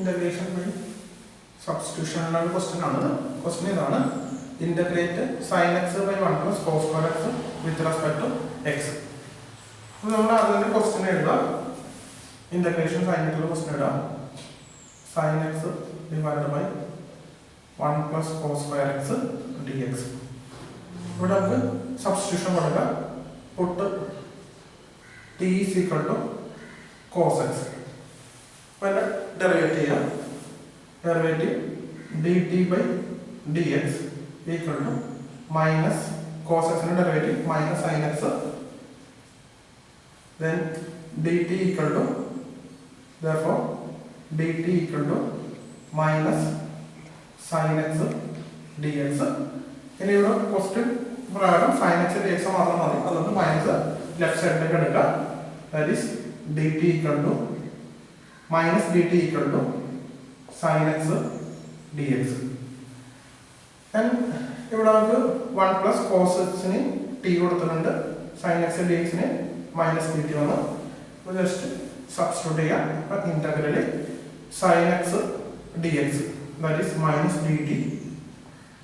integration by substitution ആണ് question ആണ്. Question ഇതാണ്, integrate sin x by 1 plus cos square x with respect to x. അപ്പോൾ നമ്മൾ അതിന്റെ question എഴുതുക. Integration sin x question എഴുതുക. sin x divided by 1 plus cos square x dx. ഇവിടെ നമുക്ക് substitution കൊടുക്കുക. put t is equal to cos x. When derivative dt by dx equal to minus cos x derivative minus sin x, then dt equal to, therefore dt equal to minus sin x dx. ഇനി ഇവിടെ question പ്രകാരം sin x dx മാത്രം മതി, അതുകൊണ്ട് minus left സൈഡിലേക്ക് എടുക്കുക. That is dt equal to minus dt equal to sin x dx. And ഇവിടെ നമുക്ക് 1 plus cos x ന് t കൊടുത്തിട്ടുണ്ട്, sin x dx ന് minus dt വന്നു. അപ്പോൾ ജസ്റ്റ് സബ്സ്റ്റിറ്റ്യൂട്ട് ചെയ്യാം. അപ്പോൾ ഇന്റഗ്രലി sin x dx that is minus dt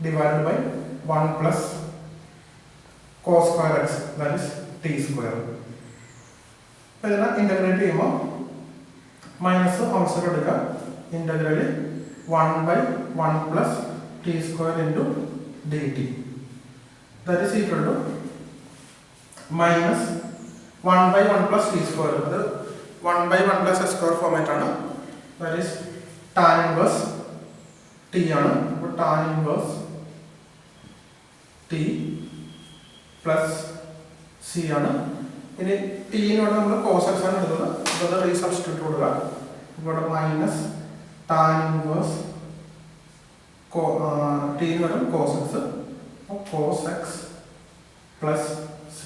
divided by 1 plus cos square x that is t square. അപ്പോൾ ഇതിനെ ഇന്റഗ്രേറ്റ് ചെയ്യുമ്പോൾ മൈനസ് അവസരം എടുക്കുക. ഇന്റഗ്രലി 1 by 1 plus t square into dt that is equal to minus 1 by 1 plus t square. അത് 1 by 1 plus square format ആണ്. that is tan inverse t ആണ്. അപ്പോൾ tan inverse t plus c ആണ്. ഇനി t നോട് നമ്മൾ cos x ആണ് എടുത്തത്, അപ്പോൾ അത് റീസബ്സ്റ്റിറ്റ്യൂട്ട് കൊടുക്കുക. ഇവിടെ മൈനസ് tan inverse t എന്ന് പറയുന്നത് cos x, cos x plus c.